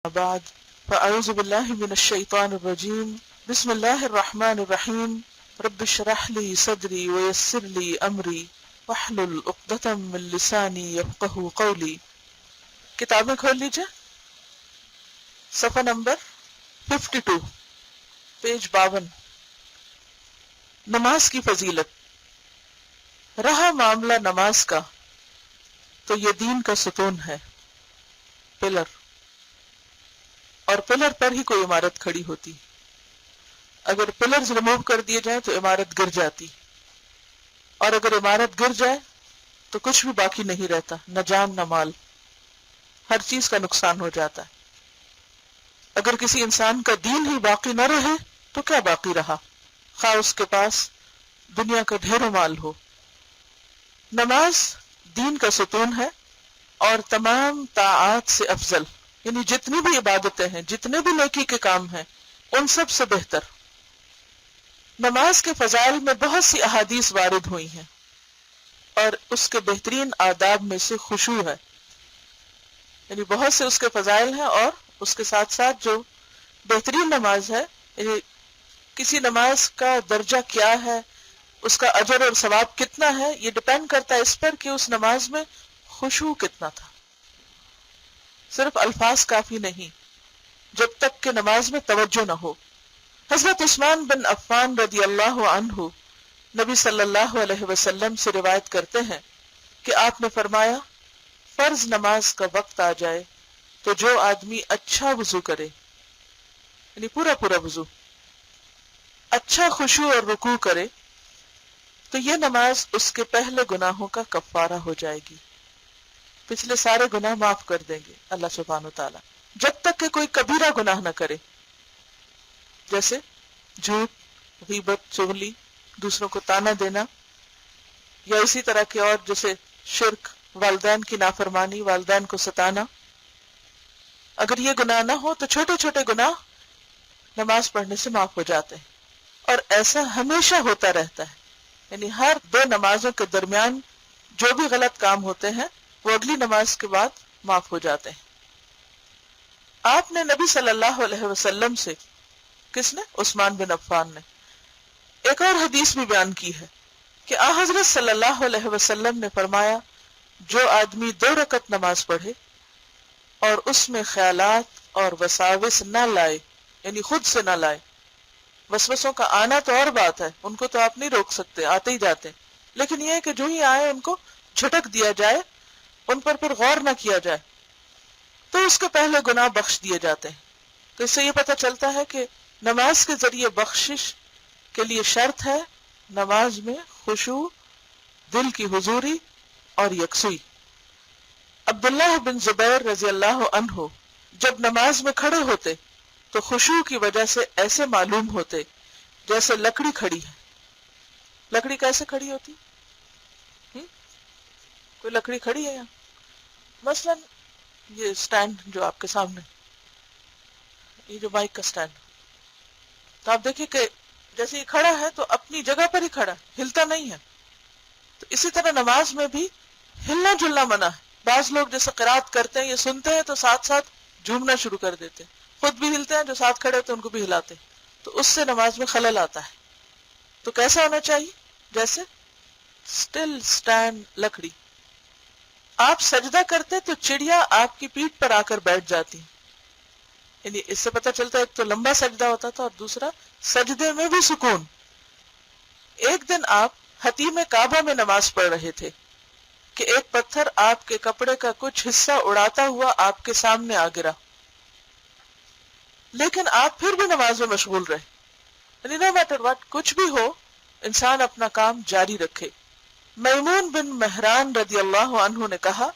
بعد فأعوذ بالله من الشيطان الرجيم بسم الله الرحمن الرحيم رب اشرح لي صدري ويسر لي أمري واحلل عقدة من لساني يفقهوا قولي. کتابیں کھول لیجئے، صفحہ نمبر 52، پیج 52. نماز کی فضیلت. رہا معاملہ نماز کا تو یہ دین کا ستون ہے، پلر، اور پلر پر ہی کوئی عمارت کھڑی ہوتی. اگر پلرز ریموو کر دیے جائیں تو عمارت گر جاتی، اور اگر عمارت گر جائے تو کچھ بھی باقی نہیں رہتا، نہ جان نہ مال، ہر چیز کا نقصان ہو جاتا ہے. اگر کسی انسان کا دین ہی باقی نہ رہے تو کیا باقی رہا، خواہ اس کے پاس دنیا کا ڈھیروں مال ہو. نماز دین کا ستون ہے اور تمام طاعات سے افضل، یعنی جتنی بھی عبادتیں ہیں، جتنے بھی نیکی کے کام ہیں، ان سب سے بہتر. نماز کے فضائل میں بہت سی احادیث وارد ہوئی ہیں، اور اس کے بہترین آداب میں سے خشوع ہے. یعنی بہت سے اس کے فضائل ہیں، اور اس کے ساتھ ساتھ جو بہترین نماز ہے، یعنی کسی نماز کا درجہ کیا ہے، اس کا اجر اور ثواب کتنا ہے، یہ ڈپینڈ کرتا ہے اس پر کہ اس نماز میں خشوع کتنا تھا. صرف الفاظ کافی نہیں جب تک کہ نماز میں توجہ نہ ہو. حضرت عثمان بن عفان رضی اللہ عنہ نبی صلی اللہ علیہ وسلم سے روایت کرتے ہیں کہ آپ نے فرمایا، فرض نماز کا وقت آ جائے تو جو آدمی اچھا وضو کرے، یعنی پورا وضو، اچھا خشوع اور رکوع کرے، تو یہ نماز اس کے پہلے گناہوں کا کفارہ ہو جائے گی، پچھلے سارے گناہ معاف کر دیں گے اللہ سبحانہ وتعالی، جب تک کہ کوئی کبیرہ گناہ نہ کرے، جیسے جھوٹ، غیبت، چغلی، دوسروں کو تانا دینا، یا اسی طرح کے اور جیسے شرک، والدین کی نافرمانی، والدین کو ستانا. اگر یہ گناہ نہ ہو تو چھوٹے چھوٹے گناہ نماز پڑھنے سے معاف ہو جاتے ہیں، اور ایسا ہمیشہ ہوتا رہتا ہے. یعنی ہر دو نمازوں کے درمیان جو بھی غلط کام ہوتے ہیں وہ اگلی نماز کے بعد معاف ہو جاتے ہیں. آپ نے نبی صلی اللہ علیہ وسلم سے، کس نے؟ عثمان بن عفان نے، ایک اور حدیث بھی بیان کی ہے کہ آن حضرت صلی اللہ علیہ وسلم نے فرمایا، جو آدمی 2 رکعت نماز پڑھے اور اس میں خیالات اور وساوس نہ لائے، یعنی خود سے نہ لائے. وسوسوں کا آنا تو اور بات ہے، ان کو تو آپ نہیں روک سکتے، آتے ہی جاتے ہیں، لیکن یہ ہے کہ جو ہی آئے ان کو جھٹک دیا جائے، ان پر پھر غور نہ کیا جائے، تو اس کے پہلے گناہ بخش دیے جاتے ہیں. تو اس سے یہ پتہ چلتا ہے کہ نماز کے ذریعے بخشش کے لیے شرط ہے نماز میں خشوع، دل کی حضوری اور یکسوئی. عبداللہ بن زبیر رضی اللہ عنہ جب نماز میں کھڑے ہوتے تو خشوع کی وجہ سے ایسے معلوم ہوتے جیسے لکڑی کھڑی ہے. لکڑی کیسے کھڑی ہوتی؟ کوئی لکڑی کھڑی ہے یہاں؟ مثلا یہ سٹینڈ جو آپ کے سامنے، یہ جو مائک کا سٹینڈ، تو آپ دیکھیں کہ جیسے یہ کھڑا ہے تو اپنی جگہ پر ہی کھڑا ہے، ہلتا نہیں ہے. تو اسی طرح نماز میں بھی ہلنا جلنا منع ہے. بعض لوگ جیسے قرات کرتے ہیں، یہ سنتے ہیں تو ساتھ ساتھ جھومنا شروع کر دیتے ہیں، خود بھی ہلتے ہیں، جو ساتھ کھڑے ہوتے ہیں ان کو بھی ہلاتے ہیں، تو اس سے نماز میں خلل آتا ہے. تو کیسا ہونا چاہیے؟ جیسے اسٹل اسٹینڈ، لکڑی. آپ سجدہ کرتے تو چڑیا آپ کی پیٹھ پر آ کر بیٹھ جاتی، یعنی اس سے پتہ چلتا ہے ایک تو لمبا سجدہ ہوتا تھا اور دوسرا سجدے میں بھی سکون. ایک دن آپ حتیم کعبہ میں نماز پڑھ رہے تھے کہ ایک پتھر آپ کے کپڑے کا کچھ حصہ اڑاتا ہوا آپ کے سامنے آ گرا، لیکن آپ پھر بھی نماز میں مشغول رہے. یعنی نو میٹر واٹ، کچھ بھی ہو، انسان اپنا کام جاری رکھے. میمون بن مہران رضی اللہ عنہ نے کہا،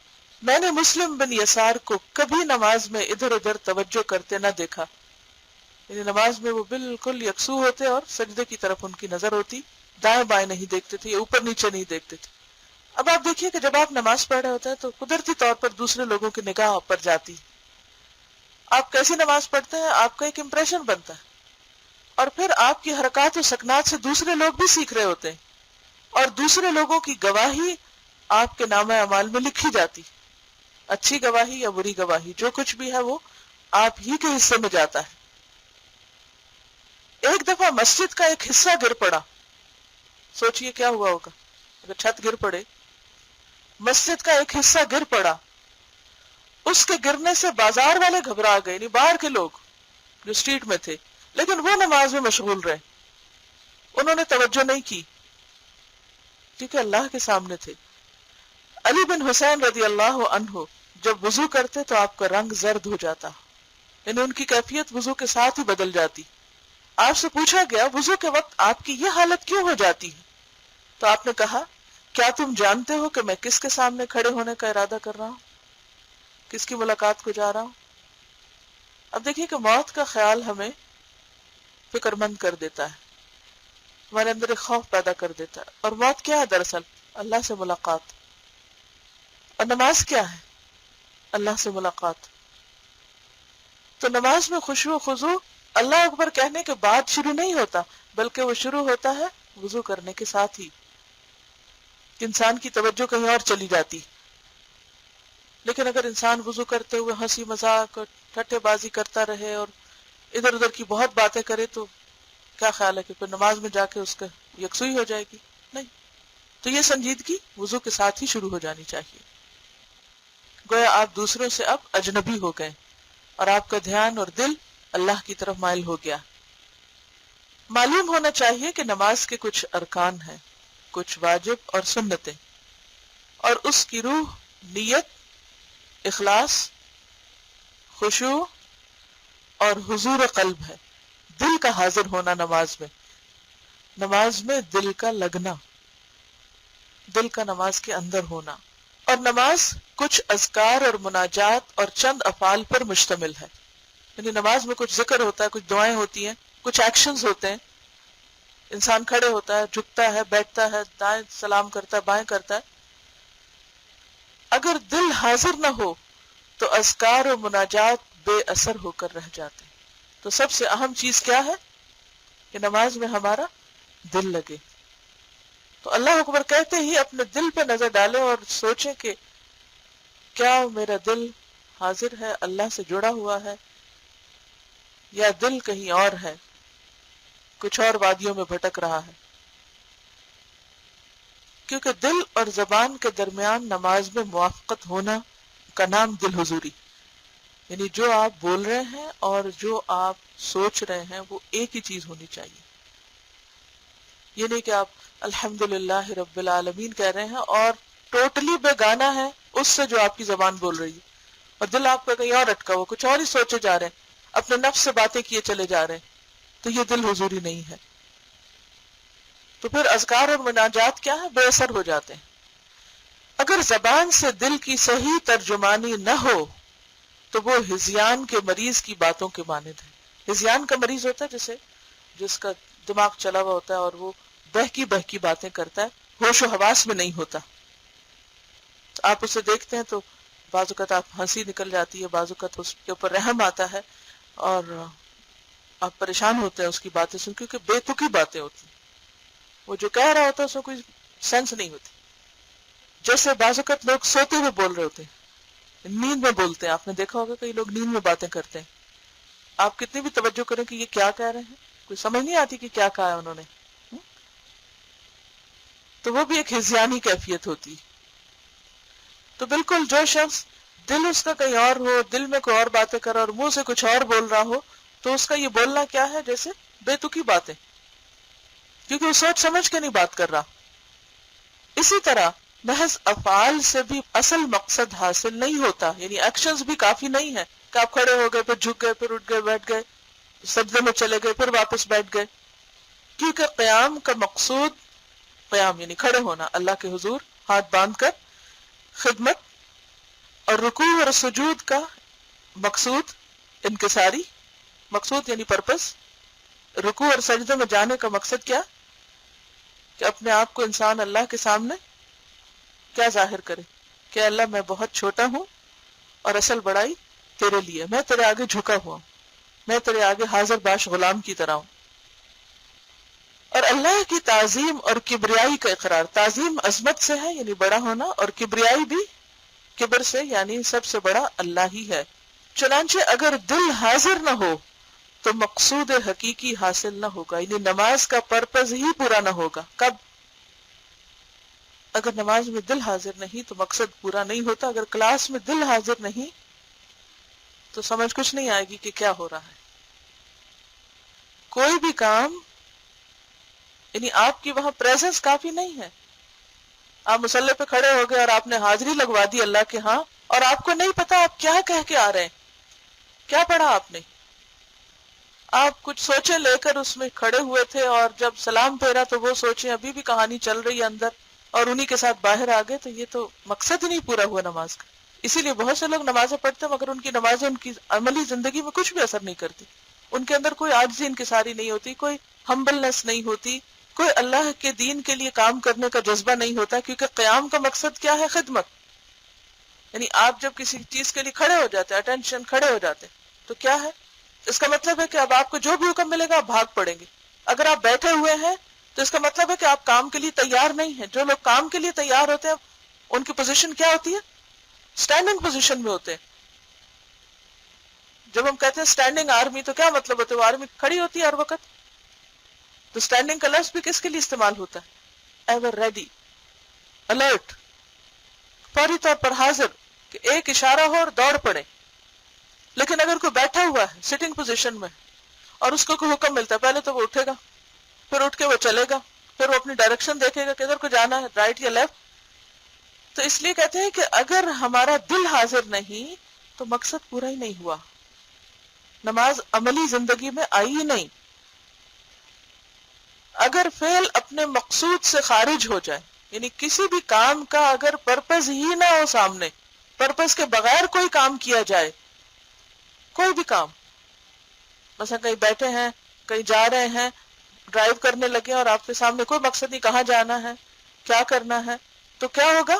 میں نے مسلم بن یسار کو کبھی نماز میں ادھر ادھر توجہ کرتے نہ دیکھا. یعنی نماز میں وہ بالکل یکسو ہوتے اور سجدے کی طرف ان کی نظر ہوتی، دائیں بائیں نہیں دیکھتے تھے، اوپر نیچے نہیں دیکھتے تھے. اب آپ دیکھیے کہ جب آپ نماز پڑھ رہے ہوتے ہیں تو قدرتی طور پر دوسرے لوگوں کی نگاہ آپ پر جاتی. آپ کیسی نماز پڑھتے ہیں آپ کا ایک امپریشن بنتا ہے، اور پھر آپ کی حرکات و سکنات سے دوسرے لوگ بھی سیکھ رہے ہوتے ہیں، اور دوسرے لوگوں کی گواہی آپ کے نامہ اعمال میں لکھی جاتی، اچھی گواہی یا بری گواہی، جو کچھ بھی ہے وہ آپ ہی کے حصے میں جاتا ہے. ایک دفعہ مسجد کا ایک حصہ گر پڑا. سوچئے کیا ہوا ہوگا اگر چھت گر پڑے. مسجد کا ایک حصہ گر پڑا. اس کے گرنے سے بازار والے گھبرا گئے، نہیں باہر کے لوگ جو اسٹریٹ میں تھے، لیکن وہ نماز میں مشغول رہے. انہوں نے توجہ نہیں کی کیونکہ اللہ کے سامنے تھے. علی بن حسین رضی اللہ عنہ جب وضو کرتے تو آپ کا رنگ زرد ہو جاتا، یعنی ان کی کیفیت وضو کے ساتھ ہی بدل جاتی. آپ سے پوچھا گیا وضو کے وقت آپ کی یہ حالت کیوں ہو جاتی ہے؟ تو آپ نے کہا کیا تم جانتے ہو کہ میں کس کے سامنے کھڑے ہونے کا ارادہ کر رہا ہوں، کس کی ملاقات کو جا رہا ہوں. اب دیکھیے کہ موت کا خیال ہمیں فکر مند کر دیتا ہے، ہمارے اندر ایک خوف پیدا کر دیتا ہے. اور موت کیا ہے دراصل؟ اللہ سے ملاقات. اور نماز کیا ہے؟ اللہ سے ملاقات. تو نماز میں خشوع و خضوع اللہ اکبر کہنے کے بعد شروع نہیں ہوتا، بلکہ وہ شروع ہوتا ہے وضو کرنے کے ساتھ ہی. کہ انسان کی توجہ کہیں اور چلی جاتی. لیکن اگر انسان وضو کرتے ہوئے ہنسی مذاق اور ٹھٹے بازی کرتا رہے اور ادھر ادھر کی بہت باتیں کرے تو کیا خیال ہے کہ پھر نماز میں جا کے اس کا یکسوئی ہو جائے گی؟ نہیں. تو یہ سنجیدگی وضو کے ساتھ ہی شروع ہو جانی چاہیے. گویا آپ دوسروں سے اب اجنبی ہو گئے اور آپ کا دھیان اور دل اللہ کی طرف مائل ہو گیا. معلوم ہونا چاہیے کہ نماز کے کچھ ارکان ہیں، کچھ واجب اور سنتیں، اور اس کی روح نیت، اخلاص، خشوع اور حضور قلب ہے. دل کا حاضر ہونا نماز میں دل کا لگنا، دل کا نماز کے اندر ہونا. اور نماز کچھ اذکار اور مناجات اور چند افعال پر مشتمل ہے. یعنی نماز میں کچھ ذکر ہوتا ہے، کچھ دعائیں ہوتی ہیں، کچھ ایکشنز ہوتے ہیں. انسان کھڑے ہوتا ہے، جھکتا ہے، بیٹھتا ہے، دائیں سلام کرتا ہے، بائیں کرتا ہے. اگر دل حاضر نہ ہو تو اذکار و مناجات بے اثر ہو کر رہ جاتے ہیں. تو سب سے اہم چیز کیا ہے کہ نماز میں ہمارا دل لگے. تو اللہ اکبر کہتے ہی اپنے دل پہ نظر ڈالیں اور سوچیں کہ کیا میرا دل حاضر ہے، اللہ سے جڑا ہوا ہے، یا دل کہیں اور ہے، کچھ اور وادیوں میں بھٹک رہا ہے. کیونکہ دل اور زبان کے درمیان نماز میں موافقت ہونا کا نام دل حضوری. یعنی جو آپ بول رہے ہیں اور جو آپ سوچ رہے ہیں وہ ایک ہی چیز ہونی چاہیے. یہ نہیں کہ آپ الحمدللہ رب العالمین کہہ رہے ہیں اور ٹوٹلی بیگانہ ہے اس سے جو آپ کی زبان بول رہی ہے، اور دل آپ کا کہیں اور اٹکا ہوا، کچھ اور ہی سوچے جا رہے ہیں، اپنے نفس سے باتیں کیے چلے جا رہے ہیں. تو یہ دل حضوری نہیں ہے. تو پھر اذکار اور مناجات کیا ہے؟ بے اثر ہو جاتے ہیں. اگر زبان سے دل کی صحیح ترجمانی نہ ہو تو وہ ہذیان کے مریض کی باتوں کے مانند ہے. ہذیان کا مریض ہوتا ہے جس کا دماغ چلا ہوا ہوتا ہے اور وہ بہکی باتیں کرتا ہے، ہوش و حواس میں نہیں ہوتا. تو آپ اسے دیکھتے ہیں تو بعض اوقات آپ ہنسی نکل جاتی ہے، بعض اوقات اس کے اوپر رحم آتا ہے اور آپ پریشان ہوتے ہیں اس کی باتیں سن، کیونکہ بے تکی باتیں ہوتی ہیں. وہ جو کہہ رہا ہوتا ہے اس میں کوئی سینس نہیں ہوتی. جیسے بعض اوقات لوگ سوتے ہوئے بول رہے ہوتے ہیں، نیند میں بولتے ہیں. آپ نے دیکھا ہوگا کئی لوگ نیند میں باتیں کرتے ہیں. آپ کتنی بھی توجہ کریں کہ یہ کیا کہہ رہے ہیں، کوئی سمجھ نہیں آتی کہ کیا کہا ہے انہوں نے. تو وہ بھی ایک ہذیانی کیفیت ہوتی. تو بالکل جو شخص دل اس کا کہیں اور ہو، دل میں کوئی اور باتیں کر رہا اور منہ سے کچھ اور بول رہا ہو، تو اس کا یہ بولنا کیا ہے؟ جیسے بے تکی باتیں، کیونکہ وہ سوچ سمجھ کے نہیں بات کر رہا. اسی طرح محض افعال سے بھی اصل مقصد حاصل نہیں ہوتا. یعنی ایکشنز بھی کافی نہیں ہے کہ آپ کھڑے ہو گئے، پھر جھک گئے، پھر اٹھ گئے، بیٹھ گئے، سجدے میں چلے گئے، پھر واپس بیٹھ گئے. کیونکہ قیام کا مقصود، قیام یعنی کھڑے ہونا اللہ کے حضور ہاتھ باندھ کر خدمت، اور رکوع اور سجود کا مقصود انکساری، مقصود یعنی پرپس. رکوع اور سجدے میں جانے کا مقصد کیا؟ کہ اپنے آپ کو انسان اللہ کے سامنے کیا ظاہر کرے کہ اللہ میں بہت چھوٹا ہوں اور اصل بڑائی تیرے لیے، میں تیرے آگے جھکا ہوا ہوں، میں تیرے آگے حاضر باش غلام کی طرح ہوں. اور اللہ کی تعظیم اور کبریائی کا اقرار. تعظیم عظمت سے ہے یعنی بڑا ہونا، اور کبریائی بھی کبر سے یعنی سب سے بڑا اللہ ہی ہے. چنانچہ اگر دل حاضر نہ ہو تو مقصود حقیقی حاصل نہ ہوگا، یعنی نماز کا پرپز ہی پورا نہ ہوگا۔ کب؟ اگر نماز میں دل حاضر نہیں تو مقصد پورا نہیں ہوتا۔ اگر کلاس میں دل حاضر نہیں تو سمجھ کچھ نہیں آئے گی کہ کیا ہو رہا ہے۔ کوئی بھی کام، یعنی آپ کی وہاں پریزنس کافی نہیں ہے۔ آپ مصلی پہ کھڑے ہو گئے اور آپ نے حاضری لگوا دی اللہ کے ہاں، اور آپ کو نہیں پتا آپ کیا کہہ کے آ رہے ہیں، کیا پڑھا آپ نے۔ آپ کچھ سوچے لے کر اس میں کھڑے ہوئے تھے، اور جب سلام پھیرا تو وہ سوچیں ابھی بھی کہانی چل رہی ہے اندر، اور انہی کے ساتھ باہر آ گئے، تو یہ تو مقصد ہی نہیں پورا ہوا نماز کا۔ اسی لیے بہت سے لوگ نمازیں پڑھتے ہیں مگر ان کی نمازیں ان کی عملی زندگی میں کچھ بھی اثر نہیں کرتی۔ ان کے اندر کوئی عاجزی انکساری نہیں ہوتی، کوئی ہمبلنس نہیں ہوتی، کوئی اللہ کے دین کے لیے کام کرنے کا جذبہ نہیں ہوتا، کیونکہ قیام کا مقصد کیا ہے؟ خدمت۔ یعنی آپ جب کسی چیز کے لیے کھڑے ہو جاتے ہیں، اٹینشن کھڑے ہو جاتے ہیں، تو کیا ہے؟ اس کا مطلب ہے کہ اب آپ کو جو بھی حکم ملے گا آپ بھاگ پڑیں گے۔ اگر آپ بیٹھے ہوئے ہیں تو اس کا مطلب ہے کہ آپ کام کے لیے تیار نہیں ہیں۔ جو لوگ کام کے لیے تیار ہوتے ہیں ان کی پوزیشن کیا ہوتی ہے؟ اسٹینڈنگ پوزیشن میں ہوتے ہیں۔ جب ہم کہتے ہیں اسٹینڈنگ آرمی تو کیا مطلب ہوتا ہے؟ وہ آرمی کھڑی ہوتی ہے ہر وقت۔ تو اسٹینڈنگ کا لفظ بھی کس کے لیے استعمال ہوتا ہے؟ ایور ریڈی، الرٹ، فوری طور پر حاضر، کہ ایک اشارہ ہو اور دوڑ پڑے۔ لیکن اگر کوئی بیٹھا ہوا ہے سٹنگ پوزیشن میں اور اس کو کوئی حکم ملتا ہے، پہلے تو وہ اٹھے گا، پھر اٹھ کے وہ چلے گا، پھر وہ اپنی ڈائریکشن دیکھے گا کدھر کو جانا ہے، رائٹ یا لیفٹ۔ تو اس لیے کہتے ہیں کہ اگر ہمارا دل حاضر نہیں تو مقصد پورا ہی نہیں ہوا، نماز عملی زندگی میں آئی ہی نہیں۔ اگر فعل اپنے مقصود سے خارج ہو جائے، یعنی کسی بھی کام کا اگر پرپز ہی نہ ہو سامنے، پرپز کے بغیر کوئی کام کیا جائے، کوئی بھی کام، مثلا کہیں بیٹھے ہیں، کہیں جا رہے ہیں، ڈرائیو کرنے لگے اور آپ کے سامنے کوئی مقصد نہیں کہاں جانا ہے، کیا کرنا ہے، تو کیا ہوگا؟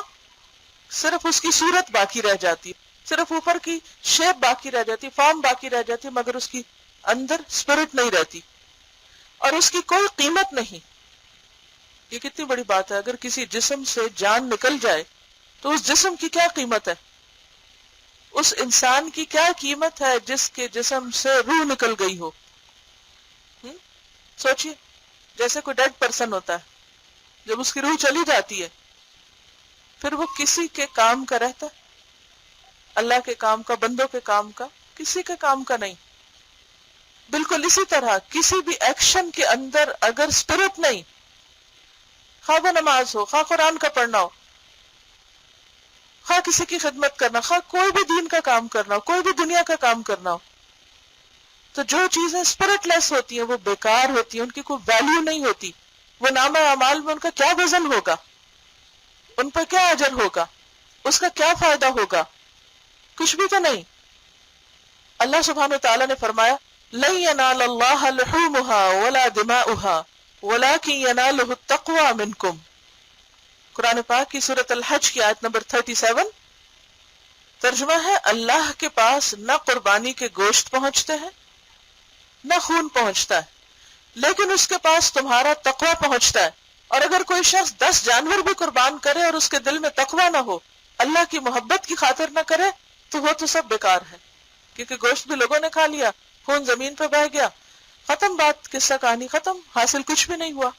صرف اس کی صورت باقی رہ جاتی، صرف اوپر کی شیپ باقی رہ جاتی، فارم باقی رہ جاتی، مگر اس کی اندر اسپرٹ نہیں رہتی، اور اس کی کوئی قیمت نہیں۔ یہ کتنی بڑی بات ہے، اگر کسی جسم سے جان نکل جائے تو اس جسم کی کیا قیمت ہے؟ اس انسان کی کیا قیمت ہے جس کے جسم سے روح نکل گئی ہو؟ سوچئے، جیسے کوئی ڈیڈ پرسن ہوتا ہے، جب اس کی روح چلی جاتی ہے پھر وہ کسی کے کام کا رہتا ہے؟ اللہ کے کام کا، بندوں کے کام کا، کسی کے کام کا نہیں۔ بالکل اسی طرح کسی بھی ایکشن کے اندر اگر اسپرٹ نہیں، خواہ وہ نماز ہو، خواہ قرآن کا پڑھنا ہو، خواہ کسی کی خدمت کرنا، خواہ کوئی بھی دین کا کام کرنا ہو، کوئی بھی دنیا کا کام کرنا ہو، تو جو چیزیں اسپرٹ لیس ہوتی ہیں وہ بیکار ہوتی ہیں، ان کی کوئی ویلیو نہیں ہوتی۔ وہ نامہ اعمال میں ان کا کیا وزن ہوگا، ان پر کیا اجر ہوگا، اس کا کیا فائدہ ہوگا؟ کچھ بھی تو نہیں۔ اللہ سبحانہ وتعالی نے فرمایا لن ينال اللہ لحومها ولا دماؤها ولكن يناله التقوى منكم، قرآن پاک کی سورۃ الحج کی آیت نمبر 37۔ ترجمہ ہے، اللہ کے پاس نہ قربانی کے گوشت پہنچتے ہیں نہ خون پہنچتا ہے، لیکن اس کے پاس تمہارا تقوی پہنچتا ہے۔ اور اگر کوئی شخص 10 جانور بھی قربان کرے اور اس کے دل میں تقوی نہ ہو، اللہ کی محبت کی خاطر نہ کرے، تو وہ تو سب بیکار ہے، کیونکہ گوشت بھی لوگوں نے کھا لیا، خون زمین پہ بہہ گیا، ختم بات، قصہ کہانی ختم، حاصل کچھ بھی نہیں ہوا۔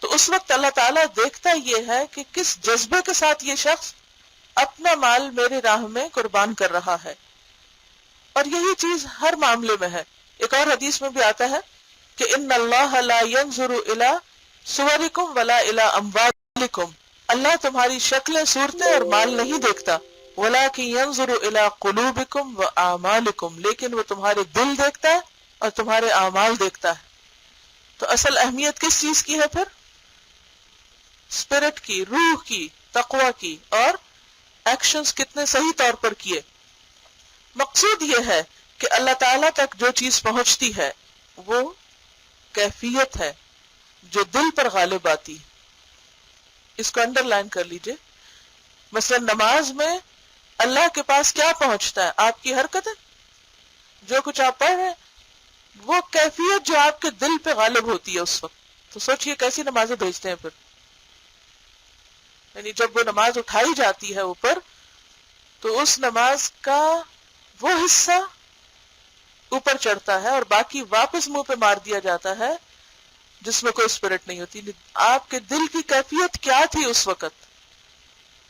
تو اس وقت اللہ تعالیٰ دیکھتا یہ ہے کہ کس جذبے کے ساتھ یہ شخص اپنا مال میری راہ میں قربان کر رہا ہے، اور یہی چیز ہر معاملے میں ہے۔ ایک اور حدیث میں بھی آتا ہے کہ ان اللہ لا ينظر الى صورکم ولا الى اموالکم، اللہ تمہاری شکلیں، صورتیں اور مال نہیں دیکھتا، ولکن ينظر الى قلوبکم واعمالکم، لیکن وہ تمہارے دل دیکھتا ہے اور تمہارے اعمال دیکھتا ہے۔ تو اصل اہمیت کس چیز کی ہے پھر؟ اسپرٹ کی، روح کی، تقوی کی، اور ایکشنز کتنے صحیح طور پر کیے۔ مقصود یہ ہے کہ اللہ تعالیٰ تک جو چیز پہنچتی ہے وہ کیفیت ہے جو دل پر غالب آتی، اس کو انڈر لائن کر لیجئے۔ مثلا نماز میں اللہ کے پاس کیا پہنچتا ہے؟ آپ کی حرکتیں، جو کچھ آپ پڑھ رہے ہیں، وہ کیفیت جو آپ کے دل پہ غالب ہوتی ہے اس وقت۔ تو سوچئے کیسی نمازیں بھیجتے ہیں پھر، یعنی جب وہ نماز اٹھائی جاتی ہے اوپر تو اس نماز کا وہ حصہ اوپر چڑھتا ہے اور باقی واپس منہ پہ مار دیا جاتا ہے جس میں کوئی اسپرٹ نہیں ہوتی. آپ کے دل کی کیفیت کیا تھی اس وقت؟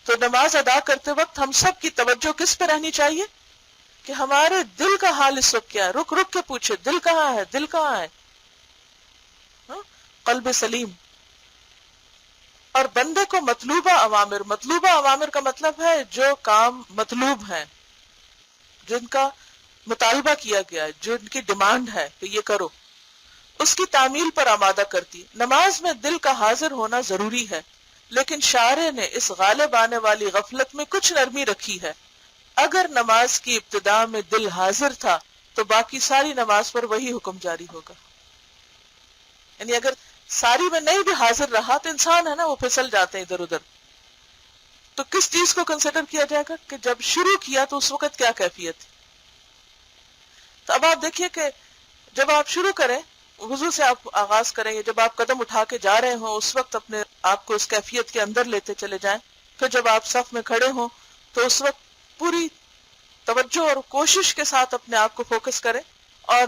تو نماز ادا کرتے وقت ہم سب کی توجہ کس پہ رہنی چاہیے کہ ہمارے دل کا حال اس وقت کیا ہے. رک رک کے پوچھے دل کہاں ہے، دل کہاں ہے. ہاں؟ قلب سلیم. اور بندے کو مطلوبہ اوامر کا مطلب ہے جو کام مطلوب ہیں، جن کا مطالبہ کیا گیا ہے، جو ان کی ڈیمانڈ ہے کہ یہ کرو، اس کی تعمیل پر آمادہ کرتی. نماز میں دل کا حاضر ہونا ضروری ہے، لیکن شارع نے اس غالب آنے والی غفلت میں کچھ نرمی رکھی ہے. اگر نماز کی ابتدا میں دل حاضر تھا تو باقی ساری نماز پر وہی حکم جاری ہوگا. یعنی اگر ساری میں نہیں بھی حاضر رہا تو انسان ہے نا، وہ پھسل جاتے ہیں ادھر ادھر. تو کس چیز کو کنسیڈر کیا جائے گا کہ جب شروع کیا تو اس وقت کیا کیفیت تھی. تو اب آپ دیکھیے کہ جب آپ شروع کریں، وضو سے آپ آغاز کریں گے، جب آپ قدم اٹھا کے جا رہے ہوں اس وقت اپنے آپ کو اس کیفیت کے اندر لیتے چلے جائیں. پھر جب آپ صف میں کھڑے ہوں تو اس وقت پوری توجہ اور کوشش کے ساتھ اپنے آپ کو فوکس کریں. اور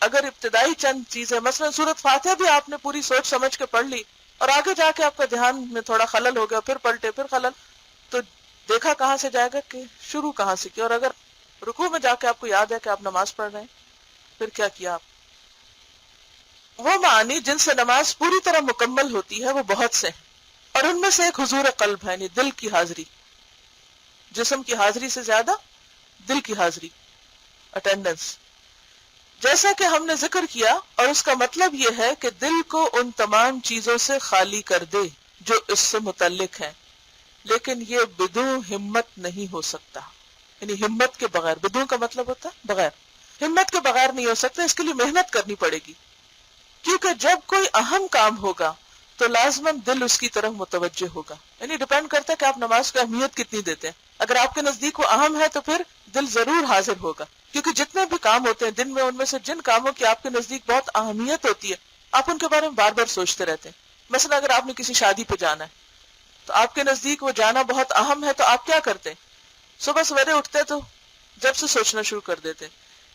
اگر ابتدائی چند چیزیں مثلا سورۃ فاتحہ بھی آپ نے پوری سوچ سمجھ کے پڑھ لی اور آگے جا کے آپ کا دھیان میں تھوڑا خلل ہو گیا، پھر پلٹے پھر خلل، تو دیکھا کہاں سے جائے گا کہ شروع کہاں سے کیا. اور اگر رکوع میں جا کے آپ کو یاد ہے کہ آپ نماز پڑھ رہے ہیں، پھر کیا کیا آپ. وہ معانی جن سے نماز پوری طرح مکمل ہوتی ہے وہ بہت سے ہیں، اور ان میں سے ایک حضور قلب ہے، یعنی دل کی حاضری. جسم کی حاضری سے زیادہ دل کی حاضری، اٹینڈنس. جیسا کہ ہم نے ذکر کیا، اور اس کا مطلب یہ ہے کہ دل کو ان تمام چیزوں سے خالی کر دے جو اس سے متعلق ہیں، لیکن یہ بدون ہمت نہیں ہو سکتا. یعنی ہمت کے بغیر، بدون کا مطلب ہوتا ہے بغیر، ہمت کے بغیر نہیں ہو سکتا. اس کے لیے محنت کرنی پڑے گی، کیونکہ جب کوئی اہم کام ہوگا تو لازماً دل اس کی طرف متوجہ ہوگا. یعنی ڈیپینڈ کرتا ہے کہ آپ نماز کو اہمیت کتنی دیتے ہیں. اگر آپ کے نزدیک وہ اہم ہے تو پھر دل ضرور حاضر ہوگا، کیونکہ جتنے بھی کام ہوتے ہیں دن میں، ان میں سے جن کاموں کی آپ کے نزدیک بہت اہمیت ہوتی ہے آپ ان کے بارے میں بار بار سوچتے رہتے ہیں. مثلا اگر آپ نے کسی شادی پہ جانا ہے تو آپ کے نزدیک وہ جانا بہت اہم ہے، تو آپ کیا کرتے ہیں؟ صبح سویرے اٹھتے تو جب سے سوچنا شروع کر دیتے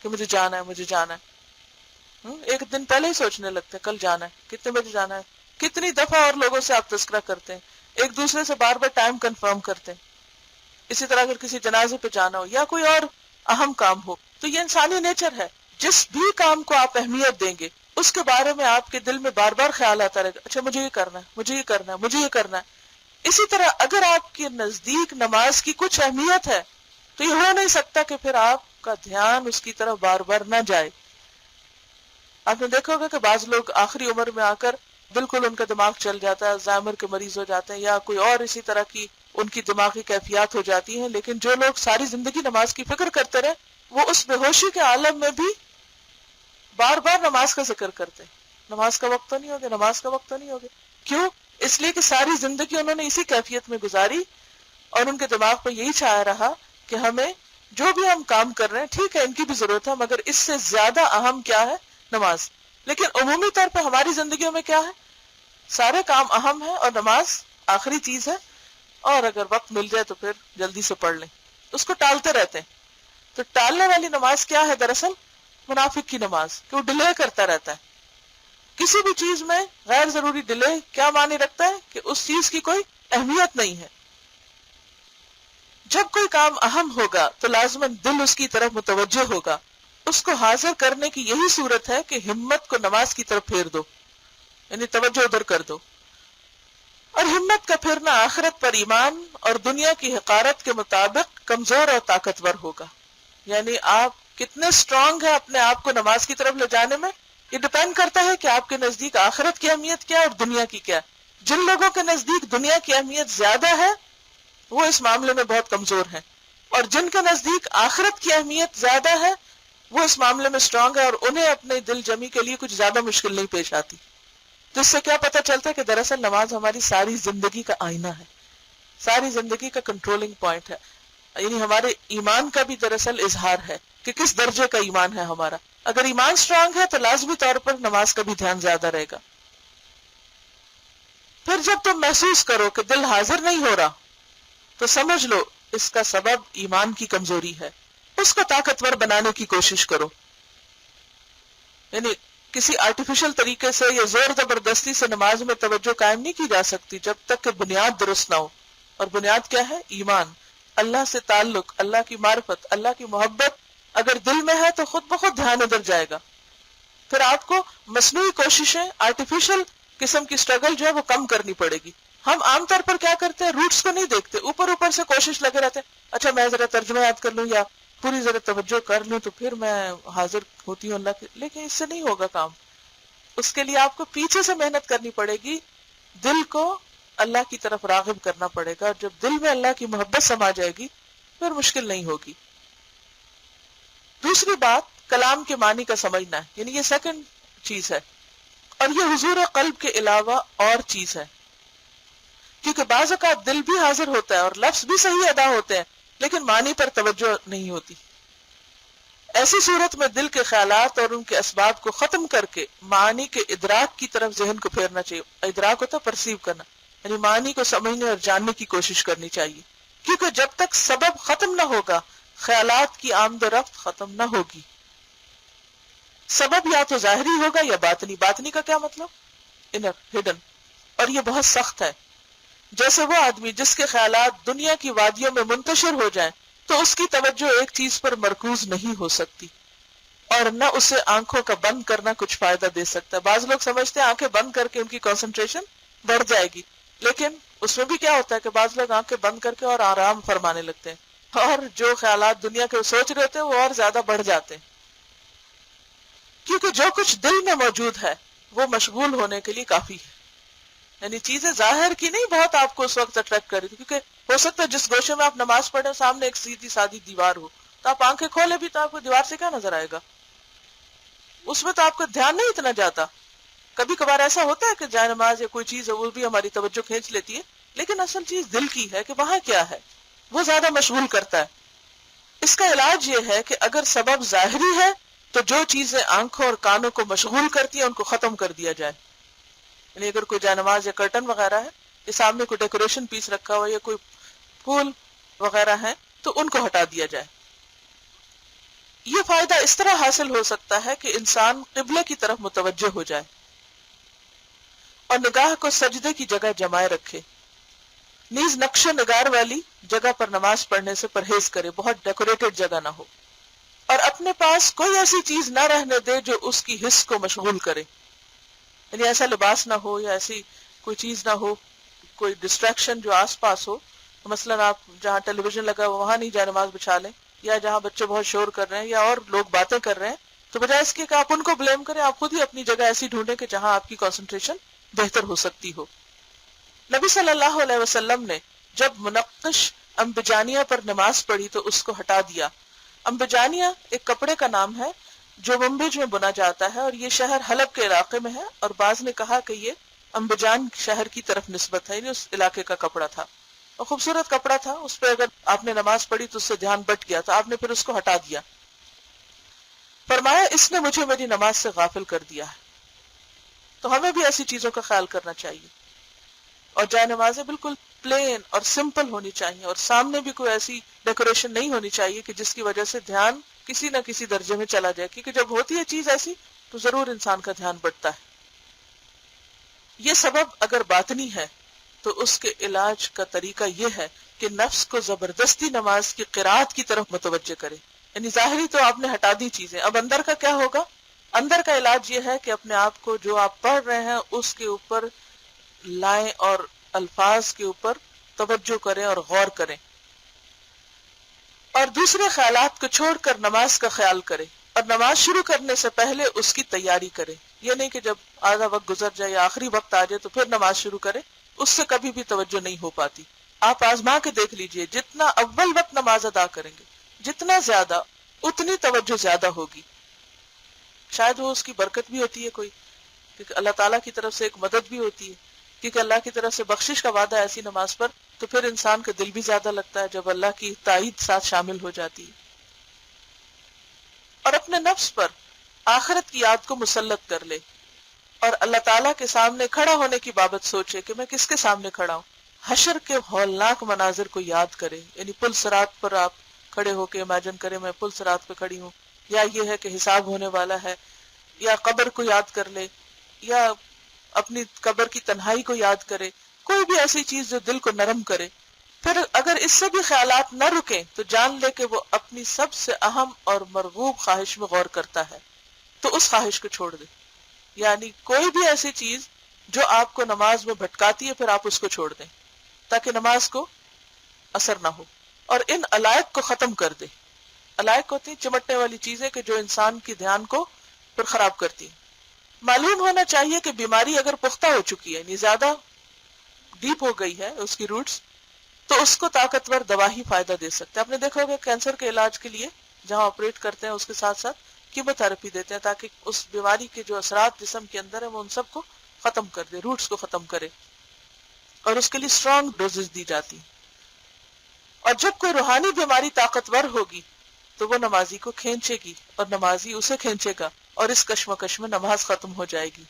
کہ مجھے جانا ہے، مجھے جانا ہے. ایک دن پہلے ہی سوچنے لگتے ہیں کل جانا ہے، کتنے بجے جانا ہے. کتنی دفعہ اور لوگوں سے آپ تذکرہ کرتے ہیں، ایک دوسرے سے بار بار ٹائم کنفرم کرتے ہیں. اسی طرح اگر کسی جنازے پہ جانا ہو یا کوئی اور اہم کام ہو، تو یہ انسانی نیچر ہے. جس بھی کام کو آپ اہمیت دیں گے اس کے بارے میں آپ کے دل میں بار بار خیال آتا رہے گا، اچھا مجھے یہ کرنا ہے، مجھے یہ کرنا ہے، مجھے یہ کرنا ہے. اسی طرح اگر آپ کے نزدیک نماز کی کچھ اہمیت ہے تو یہ ہو نہیں سکتا کہ پھر آپ کا دھیان اس کی طرف بار بار نہ جائے. آپ نے دیکھا ہوگا کہ بعض لوگ آخری عمر میں آ کر بالکل ان کا دماغ چل جاتا ہے، الزائمر کے مریض ہو جاتے ہیں یا کوئی اور اسی طرح کی ان کی دماغی کیفیات ہو جاتی ہیں. لیکن جو لوگ ساری زندگی نماز کی فکر کرتے رہے وہ اس بے ہوشی کے عالم میں بھی بار بار نماز کا ذکر کرتے ہیں. نماز کا وقت تو نہیں ہو گیا، نماز کا وقت تو نہیں ہو گیا. کیوں؟ اس لیے کہ ساری زندگی انہوں نے اسی کیفیت میں گزاری اور ان کے دماغ پہ یہی چھایا رہا کہ ہمیں جو بھی ہم کام کر رہے ہیں ٹھیک ہے ان کی بھی ضرورت ہے، مگر اس سے زیادہ اہم کیا ہے؟ نماز. لیکن عمومی طور پہ ہماری زندگیوں میں کیا ہے؟ سارے کام اہم ہیں اور نماز آخری چیز ہے، اور اگر وقت مل جائے تو پھر جلدی سے پڑھ لیں، اس کو ٹالتے رہتے ہیں. تو ٹالنے والی نماز کیا ہے؟ دراصل منافق کی نماز، کہ وہ ڈیلے کرتا رہتا ہے. کسی بھی چیز میں غیر ضروری ڈیلے کیا معنی رکھتا ہے؟ کہ اس چیز کی کوئی اہمیت نہیں ہے. جب کوئی کام اہم ہوگا تو لازماً دل اس کی طرف متوجہ ہوگا. اس کو حاضر کرنے کی یہی صورت ہے کہ ہمت کو نماز کی طرف پھیر دو، یعنی توجہ ادھر کر دو. اور ہمت کا پھرنا آخرت پر ایمان اور دنیا کی حقارت کے مطابق کمزور اور طاقتور ہوگا. یعنی آپ کتنے سٹرونگ ہیں اپنے آپ کو نماز کی طرف لے جانے میں، یہ ڈپینڈ کرتا ہے کہ آپ کے نزدیک آخرت کی اہمیت کیا ہے اور دنیا کی کیا ہے. جن لوگوں کے نزدیک دنیا کی اہمیت زیادہ ہے وہ اس معاملے میں بہت کمزور ہیں، اور جن کے نزدیک آخرت کی اہمیت زیادہ ہے وہ اس معاملے میں سٹرونگ ہے اور انہیں اپنے دل جمی کے لیے کچھ زیادہ مشکل نہیں پیش آتی. تو اس سے کیا پتہ چلتا ہے کہ دراصل نماز ہماری ساری زندگی کا آئینہ ہے، ساری زندگی کا کنٹرولنگ پوائنٹ ہے. یعنی ہمارے ایمان کا بھی دراصل اظہار ہے کہ کس درجے کا ایمان ہے ہمارا. اگر ایمان سٹرونگ ہے تو لازمی طور پر نماز کا بھی دھیان زیادہ رہے گا. پھر جب تم محسوس کرو کہ دل حاضر نہیں ہو رہا تو سمجھ لو اس کا سبب ایمان کی کمزوری ہے، اس کو طاقتور بنانے کی کوشش کرو. یعنی کسی آرٹیفیشل طریقے سے یا زور زبردستی سے نماز میں توجہ قائم نہیں کی جا سکتی جب تک کہ بنیاد درست نہ ہو. اور بنیاد کیا ہے؟ ایمان، اللہ سے تعلق، اللہ کی معرفت، اللہ کی محبت اگر دل میں ہے تو خود بخود دھیان ادھر جائے گا. پھر آپ کو مصنوعی کوششیں، آرٹیفیشل قسم کی سٹرگل جو ہے وہ کم کرنی پڑے گی. ہم عام طور پر کیا کرتے ہیں، روٹس کو نہیں دیکھتے، اوپر اوپر سے کوشش لگے رہتے ہیں. اچھا میں ذرا ترجمہ یاد کر لوں یا پوری ذرا توجہ کر لوں تو پھر میں حاضر ہوتی ہوں اللہ کے. لیکن اس سے نہیں ہوگا کام. اس کے لیے آپ کو پیچھے سے محنت کرنی پڑے گی، دل کو اللہ کی طرف راغب کرنا پڑے گا. اور جب دل میں اللہ کی محبت سما جائے گی پھر مشکل نہیں ہوگی. دوسری بات کلام کے معنی کا سمجھنا ہے، یعنی یہ سیکنڈ چیز ہے، اور یہ حضور قلب کے علاوہ اور چیز ہے. کیونکہ بعض اوقات دل بھی حاضر ہوتا ہے اور لفظ بھی صحیح ادا ہوتے ہیں لیکن معنی پر توجہ نہیں ہوتی. ایسی صورت میں دل کے خیالات اور ان کے اسباب کو ختم کر کے معنی کے ادراک کی طرف ذہن کو پھیرنا چاہیے. ادراک ہوتا ہے پرسیو کرنا، یعنی معنی کو سمجھنے اور جاننے کی کوشش کرنی چاہیے. کیونکہ جب تک سبب ختم نہ ہوگا خیالات کی آمد و رفت ختم نہ ہوگی. سبب یا تو ظاہری ہوگا یا باطنی. باطنی کا کیا مطلب؟ Inner, hidden. اور یہ بہت سخت ہے. جیسے وہ آدمی جس کے خیالات دنیا کی وادیوں میں منتشر ہو جائیں تو اس کی توجہ ایک چیز پر مرکوز نہیں ہو سکتی اور نہ اسے آنکھوں کا بند کرنا کچھ فائدہ دے سکتا ہے. بعض لوگ سمجھتے ہیں آنکھیں بند کر کے ان کی کنسنٹریشن بڑھ جائے گی، لیکن اس میں بھی کیا ہوتا ہے کہ بعض لوگ آنکھیں بند کر کے اور آرام فرمانے لگتے ہیں اور جو خیالات دنیا کے سوچ رہے ہوتے ہیں وہ اور زیادہ بڑھ جاتے ہیں. کیونکہ جو کچھ دل میں موجود ہے وہ مشغول ہونے کے لیے کافی ہے. یعنی چیزیں ظاہر کی نہیں بہت آپ کو اس وقت اٹریکٹ کر رہی تھی، کیونکہ ہو سکتا ہے جس گوشے میں آپ نماز پڑھیں سامنے ایک سیدھی سادی دیوار ہو تو آپ آنکھیں کھولے بھی تو آپ کو دیوار سے کیا نظر آئے گا؟ اس میں تو آپ کا دھیان نہیں اتنا جاتا. کبھی کبھار ایسا ہوتا ہے کہ جائے نماز یا کوئی چیز ہے وہ بھی ہماری توجہ کھینچ لیتی ہے، لیکن اصل چیز دل کی ہے کہ وہاں کیا ہے، وہ زیادہ مشغول کرتا ہے. اس کا علاج یہ ہے کہ اگر سبب ظاہری ہے تو جو چیزیں آنکھوں اور کانوں کو مشغول کرتی ہیں ان کو ختم کر دیا جائے. یعنی اگر کوئی جائنماز یا کرٹن وغیرہ ہے یا سامنے کوئی ڈیکوریشن پیس رکھا ہوا یا کوئی پھول وغیرہ ہے تو ان کو ہٹا دیا جائے. یہ فائدہ اس طرح حاصل ہو سکتا ہے کہ انسان قبلے کی طرف متوجہ ہو جائے اور نگاہ کو سجدے کی جگہ جمائے رکھے. نیز نقش و نگار والی جگہ پر نماز پڑھنے سے پرہیز کرے، بہت ڈیکوریٹڈ جگہ نہ ہو، اور اپنے پاس کوئی ایسی چیز نہ رہنے دے جو اس کی حس کو مشغول کرے. یعنی ایسا لباس نہ ہو یا ایسی کوئی چیز نہ ہو، کوئی ڈسٹریکشن جو آس پاس ہو. مثلا آپ جہاں ٹیلی ویژن لگا وہاں نہیں جائے نماز بچھا لیں، یا جہاں بچے بہت شور کر رہے ہیں یا اور لوگ باتیں کر رہے ہیں تو بجائے اس کے کہ آپ ان کو بلیم کریں آپ خود ہی اپنی جگہ ایسی ڈھونڈیں کہ جہاں آپ کی کنسنٹریشن بہتر ہو سکتی ہو. نبی صلی اللہ علیہ وسلم نے جب منقش امبجانیہ پر نماز پڑھی تو اس کو ہٹا دیا. امبجانیہ ایک کپڑے کا نام ہے جو منبج میں بنا جاتا ہے اور یہ شہر حلب کے علاقے میں ہے، اور بعض نے کہا کہ یہ امبجان شہر کی طرف نسبت ہے، یعنی اس علاقے کا کپڑا تھا اور خوبصورت کپڑا تھا. اس پہ اگر آپ نے نماز پڑھی تو اس سے دھیان بٹ گیا تو آپ نے پھر اس کو ہٹا دیا. فرمایا اس نے مجھے میری نماز سے غافل کر دیا ہے. تو ہمیں بھی ایسی چیزوں کا خیال کرنا چاہیے اور جائے نمازیں بالکل پلین اور سمپل ہونی چاہیے اور سامنے بھی کوئی ایسی ڈیکوریشن نہیں ہونی چاہیے کہ جس کی وجہ سے دھیان کسی نہ کسی درجے میں چلا جائے، کیونکہ جب ہوتی ہے چیز ایسی تو ضرور انسان کا دھیان بٹتا ہے. یہ سبب اگر باطنی ہے تو اس کے علاج کا طریقہ یہ ہے کہ نفس کو زبردستی نماز کی قرات کی طرف متوجہ کرے. یعنی ظاہری تو آپ نے ہٹا دی چیزیں، اب اندر کا کیا ہوگا؟ اندر کا علاج یہ ہے کہ اپنے آپ کو جو آپ پڑھ رہے ہیں اس کے اوپر لائیں اور الفاظ کے اوپر توجہ کریں اور غور کریں، اور دوسرے خیالات کو چھوڑ کر نماز کا خیال کرے اور نماز شروع کرنے سے پہلے اس کی تیاری کرے. یہ نہیں کہ جب آدھا وقت گزر جائے یا آخری وقت آ جائے تو پھر نماز شروع کرے، اس سے کبھی بھی توجہ نہیں ہو پاتی. آپ آزما کے دیکھ لیجئے، جتنا اول وقت نماز ادا کریں گے جتنا زیادہ اتنی توجہ زیادہ ہوگی. شاید وہ اس کی برکت بھی ہوتی ہے کوئی، کیونکہ اللہ تعالیٰ کی طرف سے ایک مدد بھی ہوتی ہے، کیونکہ اللہ کی طرف سے بخشش کا وعدہ ایسی نماز پر تو پھر انسان کا دل بھی زیادہ لگتا ہے جب اللہ کی تائید ساتھ شامل ہو جاتی ہے. اور اپنے نفس پر آخرت کی یاد کو مسلط کر لے اور اللہ تعالیٰ کے سامنے کھڑا ہونے کی بابت سوچے کہ میں کس کے سامنے کھڑا ہوں. حشر کے ہولناک مناظر کو یاد کرے، یعنی پل صراط پر آپ کھڑے ہو کے امیجن کریں میں پل صراط پہ کھڑی ہوں، یا یہ ہے کہ حساب ہونے والا ہے، یا قبر کو یاد کر لے، یا اپنی قبر کی تنہائی کو یاد کرے، کوئی بھی ایسی چیز جو دل کو نرم کرے. پھر اگر اس سے بھی خیالات نہ رکیں تو جان لے کہ وہ اپنی سب سے اہم اور مرغوب خواہش میں غور کرتا ہے، تو اس خواہش کو چھوڑ دے. یعنی کوئی بھی ایسی چیز جو آپ کو نماز میں بھٹکاتی ہے پھر آپ اس کو چھوڑ دیں تاکہ نماز کو اثر نہ ہو، اور ان علائق کو ختم کر دے. علائق ہوتی ہیں چمٹنے والی چیزیں کہ جو انسان کی دھیان کو پھر خراب کرتی ہیں. معلوم ہونا چاہیے کہ بیماری اگر پختہ ہو چکی ہے، یعنی زیادہ ڈیپ ہو گئی ہے اس کی روٹس، تو اس کو طاقتور دوا ہی فائدہ دے سکتا ہے. آپ نے دیکھا ہوگا کینسر کے علاج کے لیے جہاں آپریٹ کرتے ہیں اس کے ساتھ ساتھ کیموتھراپی دیتے ہیں تاکہ اس بیماری کے جو اثرات جسم کے اندر ہیں وہ ان سب کو ختم کر دے، روٹس کو ختم کرے، اور اس کے لیے اسٹرانگ ڈوزز دی جاتی ہیں. اور جب کوئی روحانی بیماری طاقتور ہوگی تو وہ نمازی کو کھینچے گی اور نمازی اسے کھینچے گا، اور اس کشمکش میں نماز ختم ہو جائے گی.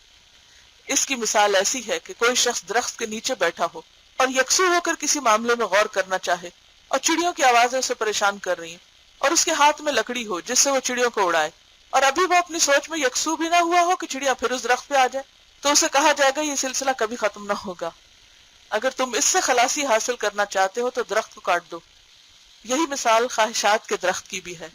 اس کی مثال ایسی ہے کہ کوئی شخص درخت کے نیچے بیٹھا ہو اور یکسو ہو کر کسی معاملے میں غور کرنا چاہے، اور چڑیوں کی آوازیں اسے پریشان کر رہی ہیں، اور اس کے ہاتھ میں لکڑی ہو جس سے وہ چڑیوں کو اڑائے، اور ابھی وہ اپنی سوچ میں یکسو بھی نہ ہوا ہو کہ چڑیاں پھر اس درخت پہ آ جائے، تو اسے کہا جائے گا یہ سلسلہ کبھی ختم نہ ہوگا. اگر تم اس سے خلاصی حاصل کرنا چاہتے ہو تو درخت کو کاٹ دو. یہی مثال خواہشات کے درخت کی بھی ہے.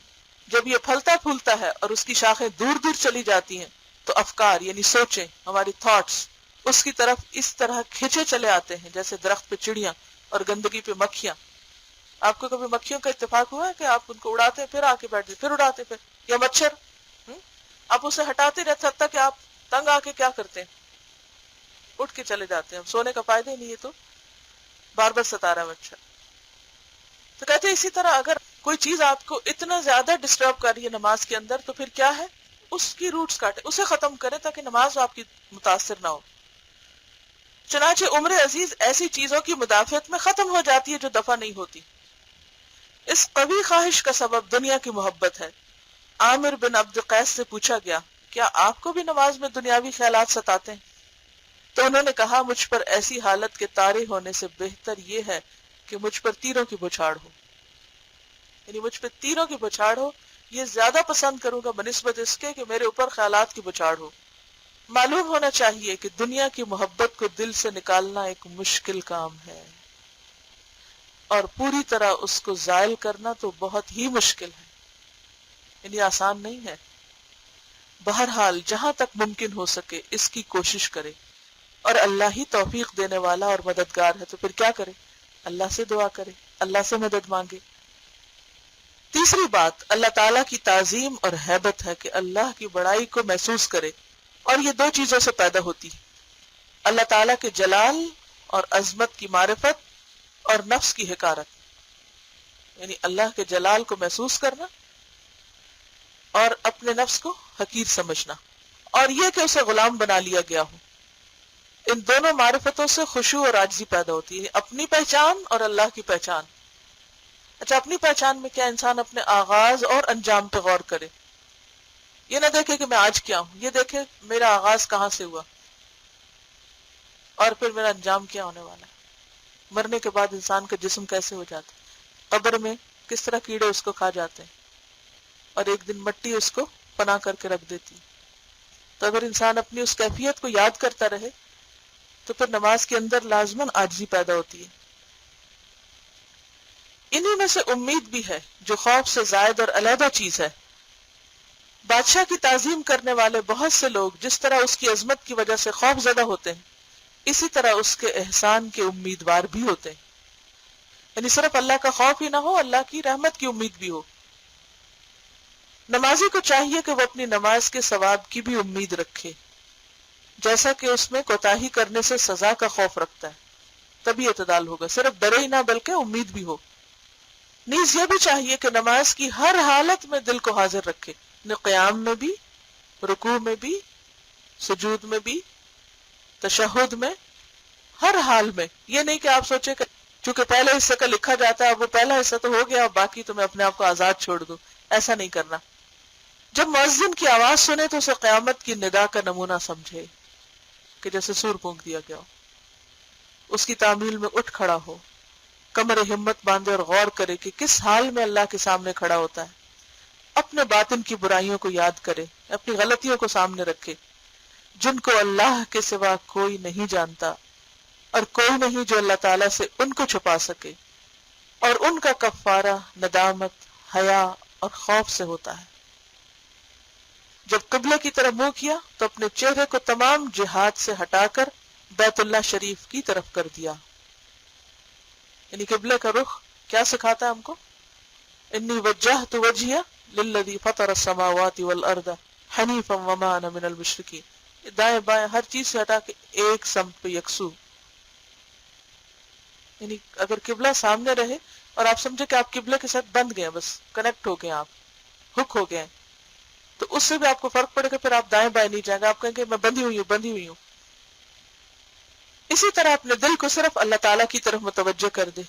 جب یہ پھلتا پھولتا ہے اور اس کی شاخیں دور دور چلی جاتی ہیں تو افکار یعنی سوچیں، ہماری تھاٹس اس کی طرف اس طرح کھینچے چلے آتے ہیں جیسے درخت پہ چڑیاں اور گندگی پہ مکھیاں. آپ کو کبھی مکھیوں کا اتفاق ہوا ہے کہ آپ ان کو اڑاتے ہیں پھر آ کے بیٹھتے پھر اڑاتے پھر، یا مچھر آپ اسے ہٹاتے رہتے حتیٰ کہ آپ تنگ آ کے کیا کرتے ہیں اٹھ کے چلے جاتے ہیں. سونے کا فائدہ ہی نہیں ہے، تو بار بار ستا رہا ہے مچھر. تو کہتے ہیں اسی طرح اگر کوئی چیز آپ کو اتنا زیادہ ڈسٹرب کر رہی ہے نماز کے اندر تو پھر کیا ہے، اس کی روٹس کاٹے، اسے ختم کرے تاکہ نماز آپ کی متاثر نہ ہو. چنانچہ عمر عزیز ایسی چیزوں کی مدافعت میں ختم ہو جاتی ہے جو دفع نہیں ہوتی. اس قوی خواہش کا سبب دنیا کی محبت ہے. عامر بن عبد قیس سے پوچھا گیا کیا آپ کو بھی نماز میں دنیاوی خیالات ستاتے ہیں؟ تو انہوں نے کہا مجھ پر ایسی حالت کے طارے ہونے سے بہتر یہ ہے کہ مجھ پر تیروں کی بچھاڑ ہو. یعنی مجھ پہ تیروں کی بچھاڑ ہو، یہ زیادہ پسند کروں گا بنسبت اس کے کہ میرے اوپر خیالات کی بچھاڑ ہو. معلوم ہونا چاہیے کہ دنیا کی محبت کو دل سے نکالنا ایک مشکل کام ہے، اور پوری طرح اس کو زائل کرنا تو بہت ہی مشکل ہے، یعنی آسان نہیں ہے. بہرحال جہاں تک ممکن ہو سکے اس کی کوشش کرے، اور اللہ ہی توفیق دینے والا اور مددگار ہے. تو پھر کیا کرے؟ اللہ سے دعا کرے، اللہ سے مدد مانگے. تیسری بات اللہ تعالیٰ کی تعظیم اور ہیبت ہے کہ اللہ کی بڑائی کو محسوس کرے، اور یہ دو چیزوں سے پیدا ہوتی ہے: اللہ تعالیٰ کے جلال اور عظمت کی معرفت اور نفس کی حقارت. یعنی اللہ کے جلال کو محسوس کرنا اور اپنے نفس کو حقیر سمجھنا، اور یہ کہ اسے غلام بنا لیا گیا ہو. ان دونوں معرفتوں سے خشوع اور عاجزی پیدا ہوتی ہے، اپنی پہچان اور اللہ کی پہچان. اچھا، اپنی پہچان میں کیا انسان اپنے آغاز اور انجام پہ غور کرے، یہ نہ دیکھے کہ میں آج کیا ہوں، یہ دیکھے میرا آغاز کہاں سے ہوا اور پھر میرا انجام کیا ہونے والا ہے. مرنے کے بعد انسان کا جسم کیسے ہو جاتا ہے، قبر میں کس طرح کیڑے اس کو کھا جاتے ہیں، اور ایک دن مٹی اس کو پناہ کر کے رکھ دیتی. تو اگر انسان اپنی اس کیفیت کو یاد کرتا رہے تو پھر نماز کے اندر لازماً عاجزی پیدا ہوتی ہے. انہی میں سے امید بھی ہے جو خوف سے زائد اور علیحدہ چیز ہے. بادشاہ کی تعظیم کرنے والے بہت سے لوگ جس طرح اس کی عظمت کی وجہ سے خوف زدہ ہوتے ہیں، اسی طرح اس کے احسان کے امیدوار بھی ہوتے ہیں. یعنی صرف اللہ کا خوف ہی نہ ہو، اللہ کی رحمت کی امید بھی ہو. نمازی کو چاہیے کہ وہ اپنی نماز کے ثواب کی بھی امید رکھے، جیسا کہ اس میں کوتاہی کرنے سے سزا کا خوف رکھتا ہے. تبھی اعتدال ہوگا، صرف ڈرے ہی نہ بلکہ امید بھی ہو. نیز یہ بھی چاہیے کہ نماز کی ہر حالت میں دل کو حاضر رکھے، قیام میں بھی، رکوع میں بھی، سجود میں بھی، تشہد میں، ہر حال میں. یہ نہیں کہ آپ سوچے کہ چونکہ پہلے حصے کا لکھا جاتا ہے اب وہ پہلا حصہ تو ہو گیا اب باقی تو میں اپنے آپ کو آزاد چھوڑ دوں. ایسا نہیں کرنا. جب مؤذن کی آواز سنے تو اسے قیامت کی ندا کا نمونہ سمجھے کہ جیسے سور پھونک دیا گیا ہو. اس کی تعمیل میں اٹھ کھڑا ہو، کمر ہمت باندھے اور غور کرے کہ کس حال میں اللہ کے سامنے کھڑا ہوتا ہے، اپنے باطن کی برائیوں کو یاد کرے، اپنی غلطیوں کو سامنے رکھے، جن کو اللہ کے سوا کوئی نہیں جانتا اور کوئی نہیں جو اللہ تعالیٰ سے ان کو چھپا سکے، اور ان کا کفارہ ندامت، حیا اور خوف سے ہوتا ہے۔ جب قبلے کی طرف منہ کیا تو اپنے چہرے کو تمام جہات سے ہٹا کر بیت اللہ شریف کی طرف کر دیا۔ یعنی قبلے کا رخ کیا سکھاتا ہے ہم کو؟ انی وجہت وجہی للذی فطر السماوات والارض حنیفا وما انا من المشرکین، دائیں بائیں ہر چیز سے ہٹا کے ایک سمت پہ یکسو۔ یعنی اگر قبلہ سامنے رہے اور آپ سمجھے کہ آپ قبلے کے ساتھ بند گئے، بس کنیکٹ ہو گئے، آپ ہک ہو گئے، تو اس سے بھی آپ کو فرق پڑے گا، پھر آپ دائیں بائیں نہیں جائیں گے، آپ کہیں گے میں بندھی ہوئی ہوں بندھی ہوئی ہوں۔ اسی طرح اپنے دل کو صرف اللہ تعالیٰ کی طرف متوجہ کر دے،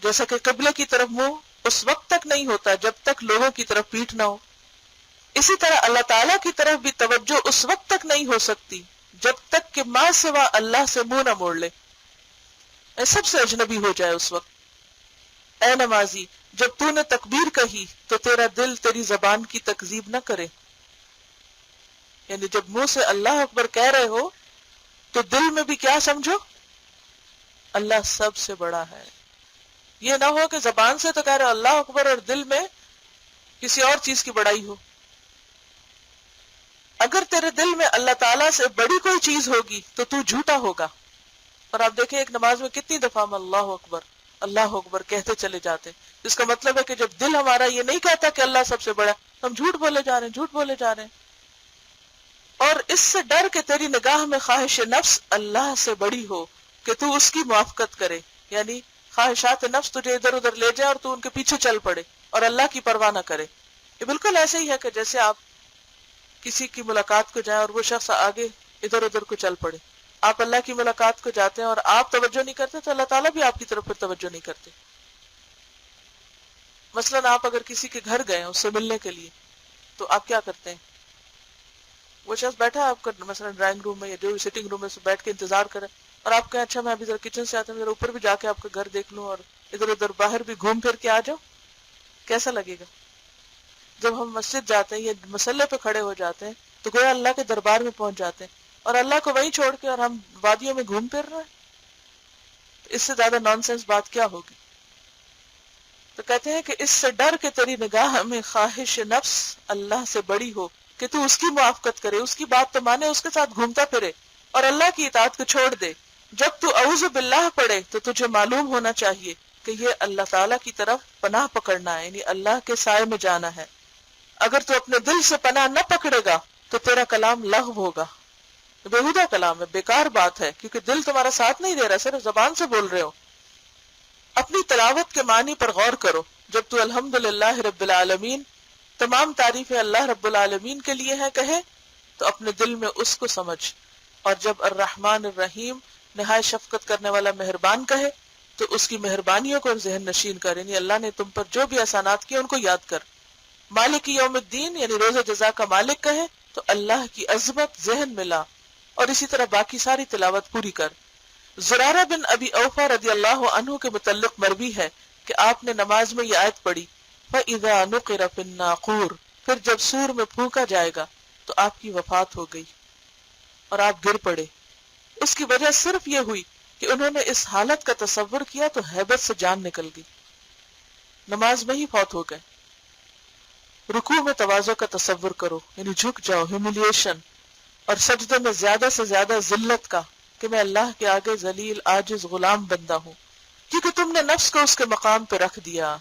جیسا کہ قبلے کی طرف منہ اس وقت تک نہیں ہوتا جب تک لوگوں کی طرف پیٹھ نہ ہو، اسی طرح اللہ تعالیٰ کی طرف بھی توجہ اس وقت تک نہیں ہو سکتی جب تک کہ ماں سوا اللہ سے منہ نہ موڑ لے، سب سے اجنبی ہو جائے اس وقت۔ اے نمازی، جب تو نے تکبیر کہی تو تیرا دل تیری زبان کی تکذیب نہ کرے، یعنی جب منہ سے اللہ اکبر کہہ رہے ہو تو دل میں بھی کیا سمجھو؟ اللہ سب سے بڑا ہے۔ یہ نہ ہو کہ زبان سے تو کہہ رہے ہو اللہ اکبر اور دل میں کسی اور چیز کی بڑائی ہو۔ اگر تیرے دل میں اللہ تعالیٰ سے بڑی کوئی چیز ہوگی تو تو جھوٹا ہوگا۔ اور آپ دیکھیں ایک نماز میں کتنی دفعہ ہم اللہ اکبر کہتے چلے جاتے، جس کا مطلب ہے کہ جب دل ہمارا یہ نہیں کہتا کہ اللہ سب سے بڑا، ہم جھوٹ بولے جا رہے ہیں، جھوٹ بولے جا رہے ہیں۔ اور اس سے ڈر کہ تیری نگاہ میں خواہش نفس اللہ سے بڑی ہو کہ تو اس کی موافقت کرے، یعنی خواہشات نفس تجھے ادھر ادھر لے جائے اور تو ان کے پیچھے چل پڑے اور اللہ کی پرواہ نہ کرے۔ یہ بالکل ایسے ہی ہے کہ جیسے آپ کسی کی ملاقات کو جائیں اور وہ شخص آگے ادھر ادھر کو چل پڑے، آپ اللہ کی ملاقات کو جاتے ہیں اور آپ توجہ نہیں کرتے تو اللہ تعالیٰ بھی آپ کی طرف پھر توجہ نہیں کرتے۔ مثلاً آپ اگر کسی کے گھر گئے ہیں اس سے ملنے کے لیے تو آپ کیا کرتے ہیں؟ وہ شخص بیٹھا ہے آپ کا مثلاً ڈرائنگ روم میں یا جو سٹنگ روم میں سے بیٹھ کے انتظار کرے، اور آپ کہیں اچھا میں ابھی ذرا کچن سے آتا ہوں، ذرا اوپر بھی جا کے آپ کا گھر دیکھ لوں اور ادھر ادھر باہر بھی گھوم پھر کے آ جاؤ، کیسا لگے گا؟ جب ہم مسجد جاتے ہیں یا مسلے پہ کھڑے ہو جاتے ہیں تو گویا اللہ کے دربار میں پہنچ جاتے ہیں، اور اللہ کو وہیں چھوڑ کے اور ہم وادیوں میں گھوم پھر رہے ہیں، اس سے زیادہ نان سینس بات کیا ہوگی؟ تو کہتے ہیں کہ اس سے ڈر کہ تیری نگاہ میں خواہش نفس اللہ سے بڑی ہو کہ تو اس کی موافقت کرے، اس کی بات تو مانے، اس کے ساتھ گھومتا پھرے اور اللہ کی اطاعت کو چھوڑ دے۔ جب تو اعوذ باللہ پڑھے تو تجھے معلوم ہونا چاہیے کہ یہ اللہ تعالیٰ کی طرف پناہ پکڑنا ہے، یعنی اللہ کے سائے میں جانا ہے۔ اگر تو اپنے دل سے پناہ نہ پکڑے گا تو تیرا کلام لغو ہوگا، بےہودہ کلام ہے، بیکار بات ہے، کیونکہ دل تمہارا ساتھ نہیں دے رہا، صرف زبان سے بول رہے ہو۔ اپنی تلاوت کے معنی پر غور کرو۔ جب تو الحمدللہ رب العالمین، تمام تعریفیں اللہ رب العالمین کے لیے ہیں، کہے تو اپنے دل میں اس کو سمجھ، اور جب الرحمن الرحیم، نہایت شفقت کرنے والا مہربان، کہے تو اس کی مہربانیوں کو ذہن نشین کر، یعنی اللہ نے تم پر جو بھی احسانات کیے ان کو یاد کر۔ مالک یوم الدین، یعنی روز جزا کا مالک، کہے تو اللہ کی عظمت ذہن میں لا، اور اسی طرح باقی ساری تلاوت پوری کر۔ زرارہ بن ابی اوفا رضی اللہ عنہ کے متعلق مروی ہے کہ آپ نے نماز میں یہ آیت پڑھی، فَإِذَا نُقِرَ فِي النَّاقُورِ، پھر جب سور میں پھونکا جائے گا تو آپ کی وفات ہو گئی اور آپ گر پڑے۔ اس کی وجہ صرف یہ ہوئی کہ انہوں نے اس حالت کا تصور کیا تو ہیبت سے جان نکل گئی، نماز میں ہی فوت ہو گئے۔ رکوع میں تواضع کا تصور کرو، یعنی جھک جاؤ، ہیوملیشن، اور سجدے میں زیادہ سے زیادہ ذلت کا کہ میں اللہ کے آگے ذلیل عاجز غلام بندہ ہوں، کیونکہ تم نے نفس کو اس کے مقام پہ رکھ دیا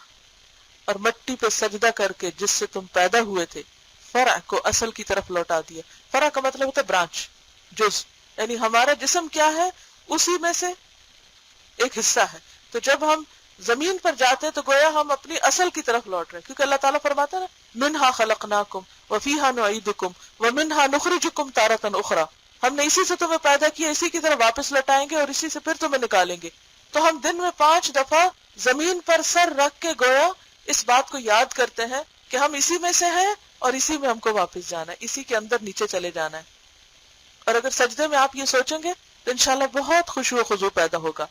اور مٹی پہ سجدہ کر کے جس سے تم پیدا ہوئے تھے فرع کو اصل کی طرف لوٹا دیا۔ فرع کا مطلب ہوتا ہے برانچ، جز، یعنی ہمارا جسم کیا ہے، اسی میں سے ایک حصہ ہے۔ تو جب ہم زمین پر جاتے ہیں تو گویا ہم اپنی اصل کی طرف لوٹ رہے ہیں، کیونکہ اللہ تعالیٰ فرماتا ہے نا، منہا خلقناکم وفیہا نعیدکم ومنہا نخرجکم تارۃ اخری، ہم نے اسی سے تمہیں پیدا کیا، اسی کی طرف واپس لوٹائیں گے اور اسی سے پھر تمہیں نکالیں گے۔ تو ہم دن میں 5 دفعہ زمین پر سر رکھ کے گویا اس بات کو یاد کرتے ہیں کہ ہم اسی میں سے ہیں اور اسی میں ہم کو واپس جانا ہے، اسی کے اندر نیچے چلے جانا ہے۔ اور اگر سجدے میں آپ یہ سوچیں گے تو انشاءاللہ بہت خشوع و خضوع پیدا ہوگا.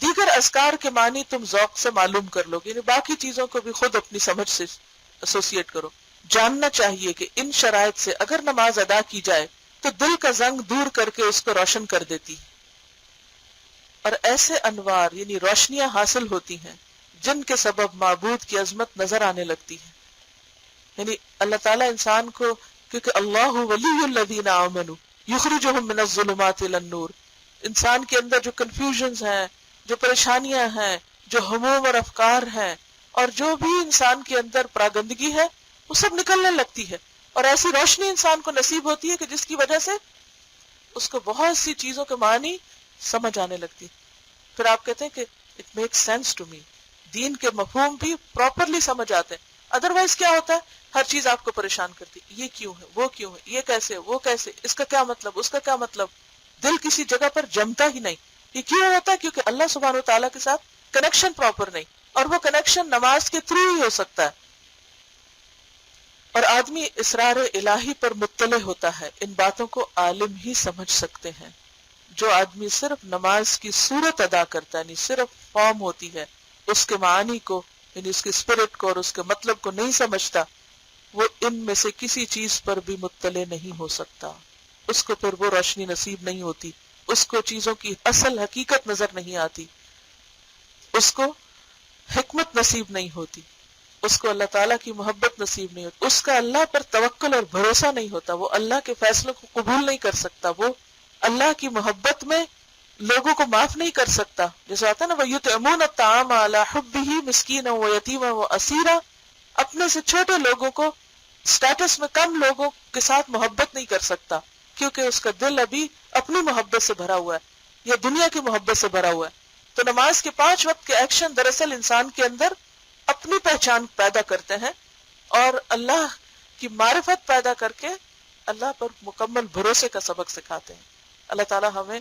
دیگر اذکار کے معنی تم ذوق سے معلوم کر لو گے، یعنی باقی چیزوں کو بھی خود اپنی سمجھ سے ایسوسیٹ کرو. جاننا چاہیے کہ ان شرائط سے اگر نماز ادا کی جائے تو دل کا زنگ دور کر کے اس کو روشن کر دیتی ہے، اور ایسے انوار یعنی روشنیاں حاصل ہوتی ہیں جن کے سبب معبود کی عظمت نظر آنے لگتی ہے. یعنی اللہ تعالیٰ انسان کو، کیونکہ اللہ ولی الذین آمنوا یخرجہم من الظلمات الی النور، انسان کے اندر جو کنفیوژنز ہیں، جو پریشانیاں ہیں، جو ہموم اور افکار ہیں، اور جو بھی انسان کے اندر پراگندگی ہے، وہ سب نکلنے لگتی ہے، اور ایسی روشنی انسان کو نصیب ہوتی ہے کہ جس کی وجہ سے اس کو بہت سی چیزوں کے معنی سمجھ آنے لگتی. پھر آپ کہتے ہیں کہ it make sense to me, دین کے مفہوم بھی پراپرلی سمجھ آتے ہیں. ادروائز کیا ہوتا ہے، ہر چیز آپ کو پریشان کرتی، یہ کیوں ہے، وہ کیوں ہے، یہ کیسے، وہ کیسے، اس کا کیا مطلب، اس کا کیا مطلب، دل کسی جگہ پر جمتا ہی نہیں. یہ کیوں ہوتا ہے؟ کیونکہ اللہ سبحانہ وتعالیٰ کے ساتھ کنیکشن پراپر نہیں، اور وہ کنیکشن نماز کے تھرو ہی ہو سکتا ہے. اور آدمی اسرار الہی پر مطلع ہوتا ہے، ان باتوں کو عالم ہی سمجھ سکتے ہیں. جو آدمی صرف نماز کی صورت ادا کرتا ہے، یعنی صرف فارم ہوتی ہے، اس کے معانی کو یعنی اس کے اسپرٹ کو اور اس کے مطلب کو نہیں سمجھتا، وہ ان میں سے کسی چیز پر بھی مطلع نہیں ہو سکتا. اس کو پھر وہ روشنی نصیب نہیں ہوتی، اس کو چیزوں کی اصل حقیقت نظر نہیں آتی، اس کو حکمت نصیب نہیں ہوتی، اس کو اللہ تعالیٰ کی محبت نصیب نہیں ہوتی، اس کا اللہ پر توکل اور بھروسہ نہیں ہوتا، وہ اللہ کے فیصلوں کو قبول نہیں کر سکتا، وہ اللہ کی محبت میں لوگوں کو معاف نہیں کر سکتا. جیسے آتا ہے نا وَيُطْعِمُونَ الطَّعَامَ عَلَى حُبِّهِ مِسْكِينًا وَيَتِيمًا وَأَسِيرًا، اپنے سے چھوٹے لوگوں کو، سٹیٹس میں کم لوگوں کے ساتھ محبت نہیں کر سکتا، کیونکہ اس کا دل ابھی اپنی محبت سے بھرا ہوا ہے یا دنیا کی محبت سے بھرا ہوا ہے. تو نماز کے 5 وقت کے ایکشن دراصل انسان کے اندر اپنی پہچان پیدا کرتے ہیں اور اللہ کی معرفت پیدا کر کے اللہ پر مکمل بھروسے کا سبق سکھاتے ہیں. اللہ تعالی ہمیں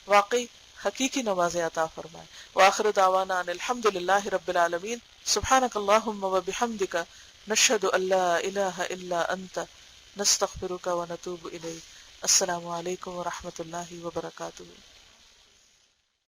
واقعی حقیقی نمازیں عطا فرمائے. وآخر دعوانا ان الحمد للہ رب العالمین. سبحانک اللہم وبحمدک، نشہد ان لا الہ الا انت، نستغفرک ونتوب الیک. السلام علیکم ورحمۃ اللہ وبرکاتہ.